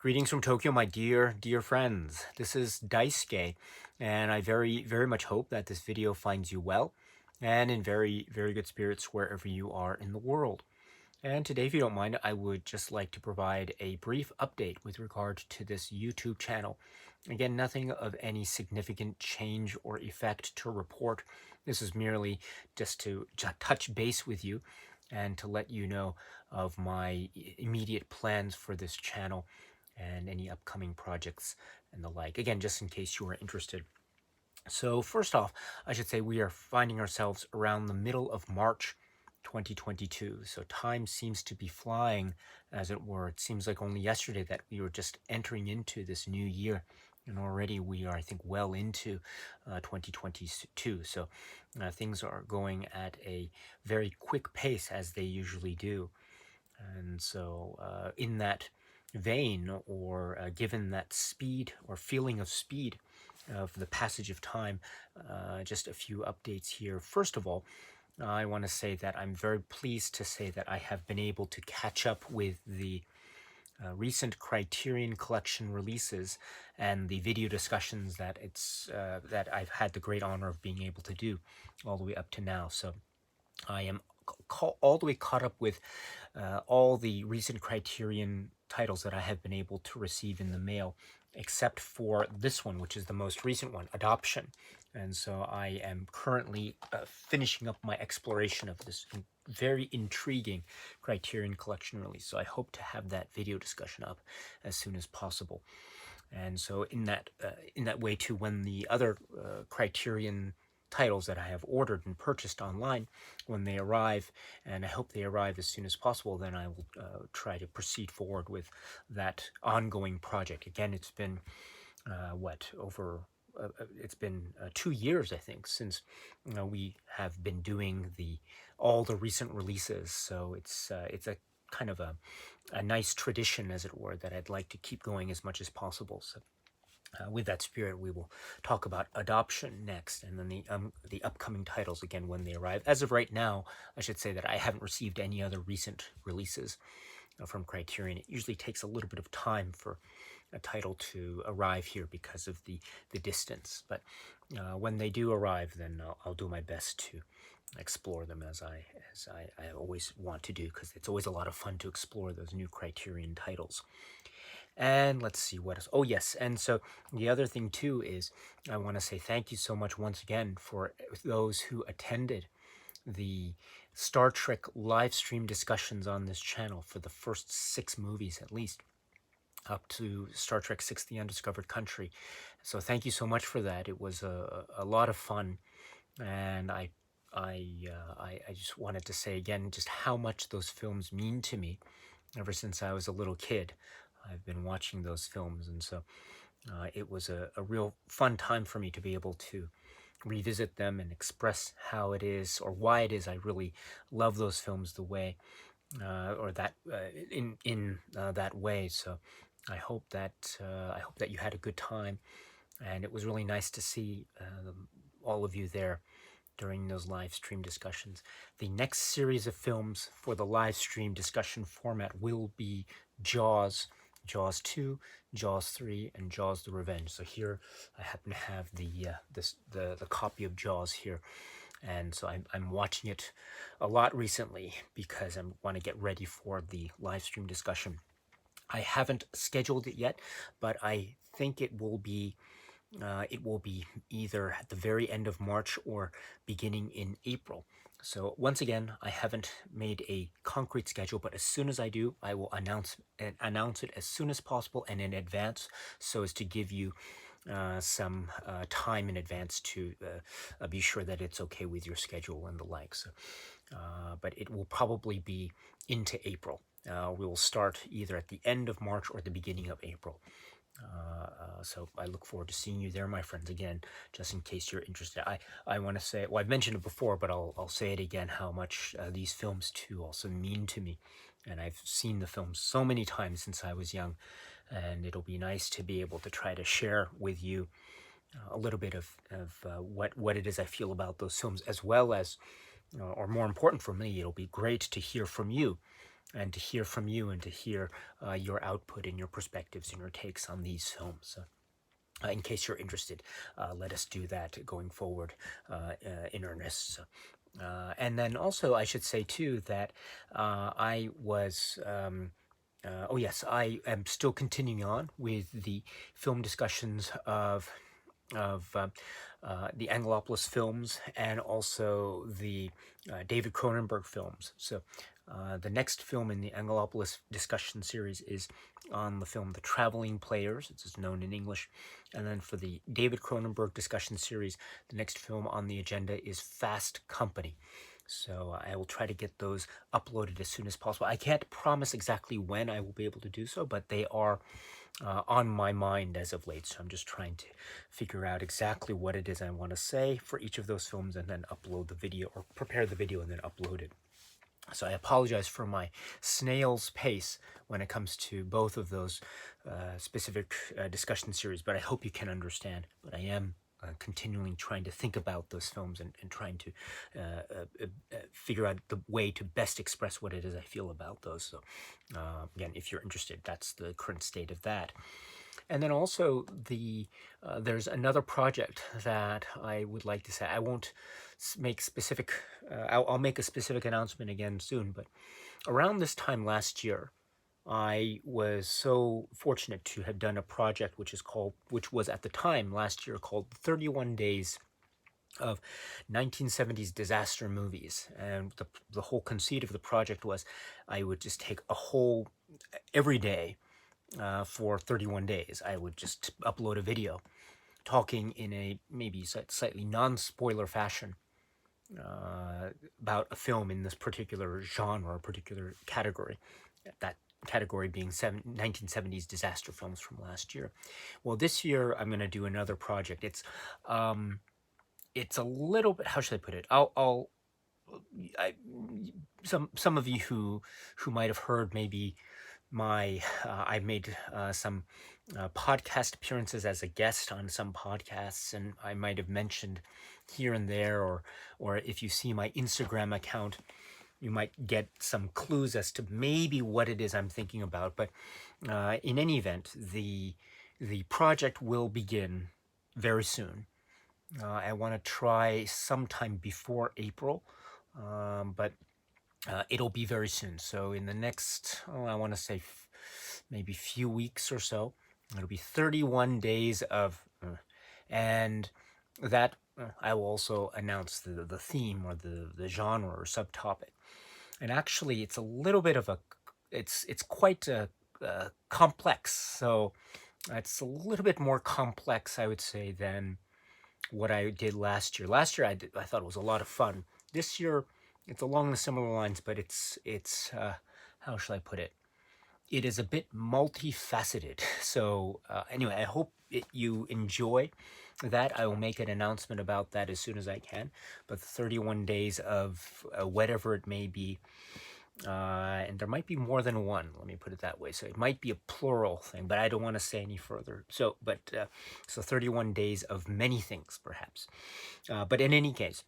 Greetings from Tokyo, my dear friends. This is Daisuke, and I very much hope that this video finds you well and in very good spirits wherever you are in the world. And today, if you don't mind, I would just like to provide a brief update with regard to this YouTube channel. Again, nothing of any significant change or effect to report. This is merely just to touch base with you and to let you know of my immediate plans for this channel and any upcoming projects and the like. Again, just in case you are interested. So first off, I should say we are finding ourselves around the middle of March 2022. So time seems to be flying, as it were. It seems like only yesterday that we were just entering into this new year. And already we are, I think, well into 2022. So things are going at a very quick pace, as they usually do. And so, in that vein, or given that speed or feeling of speed of the passage of time, just a few updates here. First of all, I want to say that I'm very pleased to say that I have been able to catch up with the recent Criterion Collection releases and the video discussions that I've had the great honor of being able to do all the way up to now. So I am all the way caught up with all the recent Criterion titles that I have been able to receive in the mail, except for this one, which is the most recent one, Adoption. And so I am currently finishing up my exploration of this very intriguing Criterion Collection release. So I hope to have that video discussion up as soon as possible. And so in that way too, when the other Criterion titles that I have ordered and purchased online, when they arrive, and I hope they arrive as soon as possible, then I will try to proceed forward with that ongoing project. Again, it's been it's been 2 years, I think, since we have been doing all the recent releases. So it's a kind of a nice tradition, as it were, that I'd like to keep going as much as possible. So with that spirit, we will talk about Adoption next, and then the upcoming titles again when they arrive. As of right now, I should say that I haven't received any other recent releases from Criterion. It usually takes a little bit of time for a title to arrive here because of the distance. But when they do arrive, then I'll do my best to explore them as I always want to do, because it's always a lot of fun to explore those new Criterion titles. And let's see what else. Oh, yes. And so the other thing, too, is I want to say thank you so much once again for those who attended the Star Trek live stream discussions on this channel for the first 6 movies, at least, up to Star Trek 6, The Undiscovered Country. So thank you so much for that. It was a lot of fun. And I just wanted to say again just how much those films mean to me ever since I was a little kid. I've been watching those films, and so it was a real fun time for me to be able to revisit them and express how it is or why it is I really love those films the way or that in that way. So I hope that you had a good time, and it was really nice to see all of you there during those live stream discussions. The next series of films for the live stream discussion format will be Jaws, Jaws 2, Jaws 3, and Jaws the Revenge. So here I happen to have the copy of Jaws here. And so I'm watching it a lot recently because I want to get ready for the live stream discussion. I haven't scheduled it yet, but I think it will be either at the very end of March or beginning in April. So once again, I haven't made a concrete schedule, but as soon as I do, I will announce it as soon as possible and in advance, so as to give you some time in advance to be sure that it's okay with your schedule and the like. So, but it will probably be into April. We will start either at the end of March or the beginning of April. So I look forward to seeing you there, my friends, again, just in case you're interested. I want to say, well, I've mentioned it before, but I'll say it again, how much these films, too, also mean to me. And I've seen the films so many times since I was young, and it'll be nice to be able to try to share with you a little bit of what it is I feel about those films, as well as, or more important for me, it'll be great to hear from you and to hear from you and to hear your output and your perspectives and your takes on these films. So, in case you're interested, let us do that going forward in earnest. So, and then also, I should say too that I was. Oh yes, I am still continuing on with the film discussions of the Angelopolis films and also the David Cronenberg films. So the next film in the Angelopolis discussion series is on the film The Traveling Players, it's known in English. And then for the David Cronenberg discussion series, the next film on the agenda is Fast Company. So I will try to get those uploaded as soon as possible. I can't promise exactly when I will be able to do so, but they are on my mind as of late. So I'm just trying to figure out exactly what it is I want to say for each of those films and then upload the video, or prepare the video and then upload it. So I apologize for my snail's pace when it comes to both of those specific discussion series, but I hope you can understand. But I am continually trying to think about those films and trying to figure out the way to best express what it is I feel about those. So again, if you're interested, that's the current state of that. And then also there's another project that I would like to say. I won't make specific. I'll make a specific announcement again soon. But around this time last year, I was so fortunate to have done a project which was at the time last year called 31 Days of 1970s disaster movies. And the whole conceit of the project was I would just take every day for 31 days. I would just upload a video talking in a maybe slightly non-spoiler fashion about a film in this particular genre or particular category. That category being 1970s disaster films from last year. Well, this year I'm going to do another project. It's a little bit, how should I put it? Some of you who might have heard maybe I made some podcast appearances as a guest on some podcasts, and I might have mentioned here and there, or if you see my Instagram account, you might get some clues as to maybe what it is I'm thinking about. But in any event, the project will begin very soon. I want to try sometime before April, but it'll be very soon. So in the next, I want to say maybe few weeks or so, it'll be 31 days of, and that I will also announce the theme or the genre or subtopic. And actually, it's a little bit of it's quite complex. So it's a little bit more complex, I would say, than what I did last year. Last year, I thought it was a lot of fun. This year, it's along the similar lines, but it's how shall I put it? It is a bit multifaceted. So anyway, I hope you enjoy that. I will make an announcement about that as soon as I can. But 31 days of whatever it may be, and there might be more than one, let me put it that way. So it might be a plural thing, but I don't want to say any further. So 31 days of many things, perhaps. But in any case,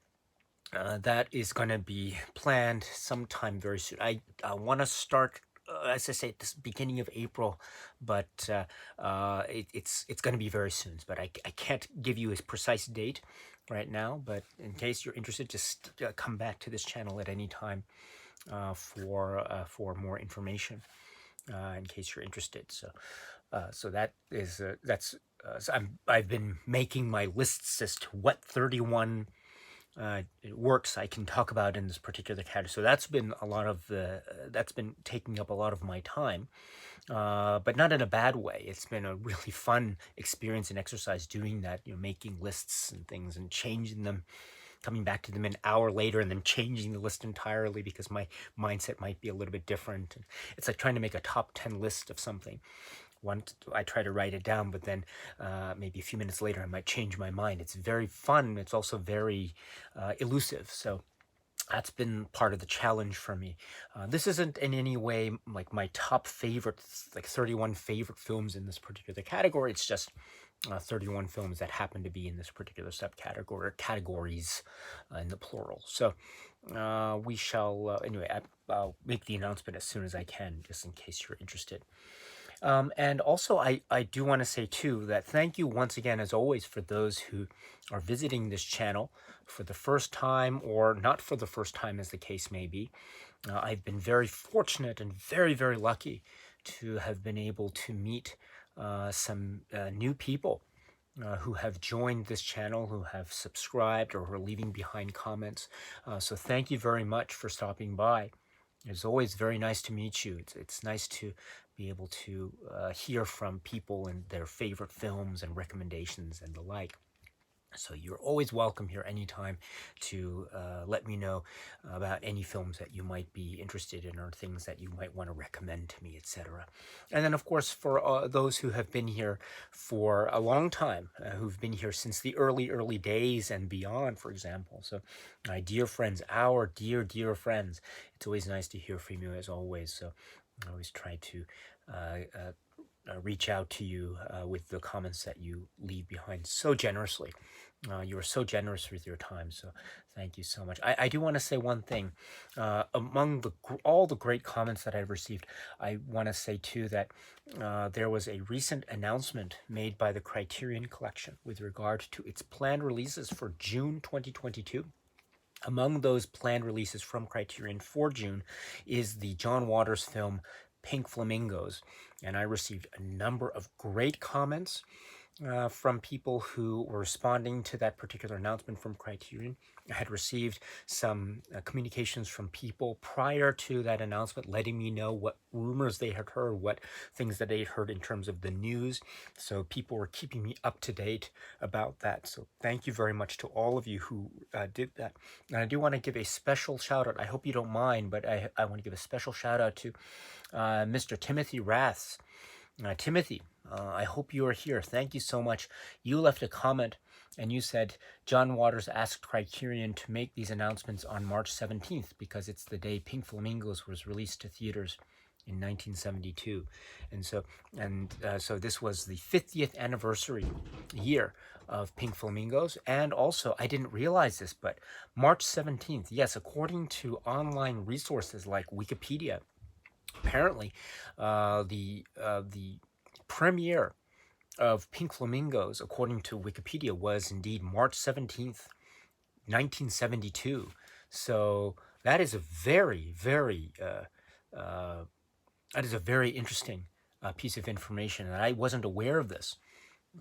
that is going to be planned sometime very soon. I want to start, as I say, at the beginning of April, but it's going to be very soon. But I can't give you a precise date right now. But in case you're interested, just come back to this channel at any time for more information. In case you're interested. So that is so I've been making my lists as to what 31 works I can talk about in this particular category. So that's been that's been taking up a lot of my time, but not in a bad way. It's been a really fun experience and exercise doing that, making lists and things and changing them, coming back to them an hour later and then changing the list entirely because my mindset might be a little bit different. It's like trying to make a top 10 list of something. I try to write it down, but then maybe a few minutes later I might change my mind. It's very fun. It's also very elusive. So that's been part of the challenge for me. This isn't in any way like my top favorites, like 31 favorite films in this particular category. It's just 31 films that happen to be in this particular subcategory, or categories in the plural. So we shall, anyway, I'll make the announcement as soon as I can, just in case you're interested. And also, I do want to say too that thank you once again, as always, for those who are visiting this channel for the first time or not for the first time, as the case may be. I've been very fortunate and very, very lucky to have been able to meet some new people who have joined this channel, who have subscribed, or who are leaving behind comments. So thank you very much for stopping by. It's always very nice to meet you. It's nice to be able to hear from people and their favorite films and recommendations and the like. So you're always welcome here anytime to let me know about any films that you might be interested in or things that you might want to recommend to me, etc. And then, of course, for those who have been here for a long time, who've been here since the early days and beyond, for example. So my dear friends, our dear friends, it's always nice to hear from you as always. So I always try to reach out to you with the comments that you leave behind so generously. You are so generous with your time, so thank you so much. I do want to say one thing. Among all the great comments that I've received, I want to say too that there was a recent announcement made by the Criterion Collection with regard to its planned releases for June 2022. Among those planned releases from Criterion for June is the John Waters film Pink Flamingos, and I received a number of great comments from people who were responding to that particular announcement from Criterion. I had received some communications from people prior to that announcement letting me know what rumors they had heard, what things that they had heard in terms of the news. So people were keeping me up to date about that. So thank you very much to all of you who did that. And I do want to give a special shout out. I hope you don't mind, but I want to give a special shout out to Mr. Timothy Raths. Timothy, I hope you are here. Thank you so much. You left a comment and you said John Waters asked Criterion to make these announcements on March 17th because it's the day Pink Flamingos was released to theaters in 1972. And so this was the 50th anniversary year of Pink Flamingos. And also, I didn't realize this, but March 17th, yes, according to online resources like Wikipedia, apparently the premiere of Pink Flamingos, according to Wikipedia, was indeed March 17th, 1972. So that is a very interesting piece of information, and I wasn't aware of this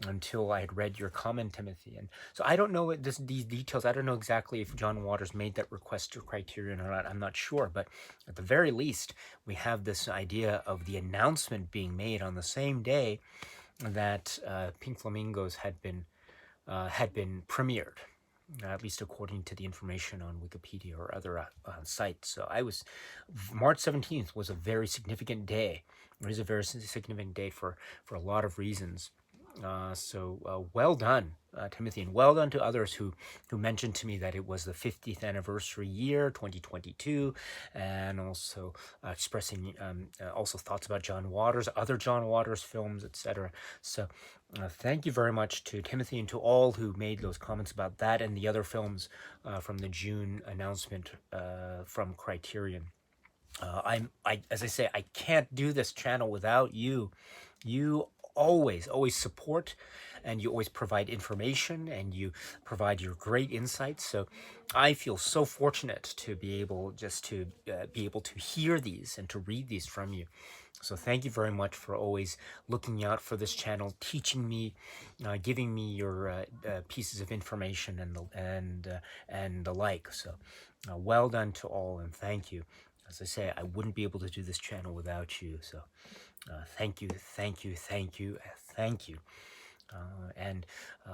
until I had read your comment, Timothy. And so I don't know these details. I don't know exactly if John Waters made that request to Criterion or not. I'm not sure. But at the very least, we have this idea of the announcement being made on the same day that Pink Flamingos had been premiered, at least according to the information on Wikipedia or other sites. So March 17th was a very significant day. It is a very significant day for a lot of reasons. So well done, Timothy, and well done to others who mentioned to me that it was the 50th anniversary year, 2022, and also expressing also thoughts about John Waters, other John Waters films, etc. So thank you very much to Timothy and to all who made those comments about that and the other films from the June announcement from Criterion. As I say, I can't do this channel without you. You always support, and you always provide information, and you provide your great insights. So I feel so fortunate to be able to hear these and to read these from you. So thank you very much for always looking out for this channel, teaching me, giving me your pieces of information and the like. So well done to all, and thank you. As I say, I wouldn't be able to do this channel without you. So thank you. And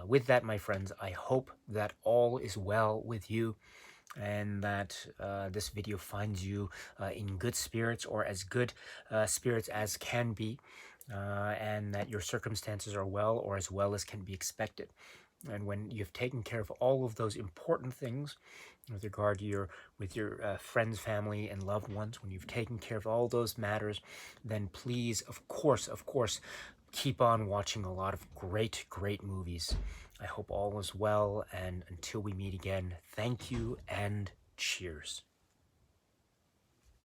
with that, my friends, I hope that all is well with you and that this video finds you in good spirits, or as good spirits as can be, and that your circumstances are well, or as well as can be expected. And when you've taken care of all of those important things with regard to your friends, family, and loved ones, when you've taken care of all those matters, then please, of course, keep on watching a lot of great, great movies. I hope all is well, and until we meet again, thank you and cheers.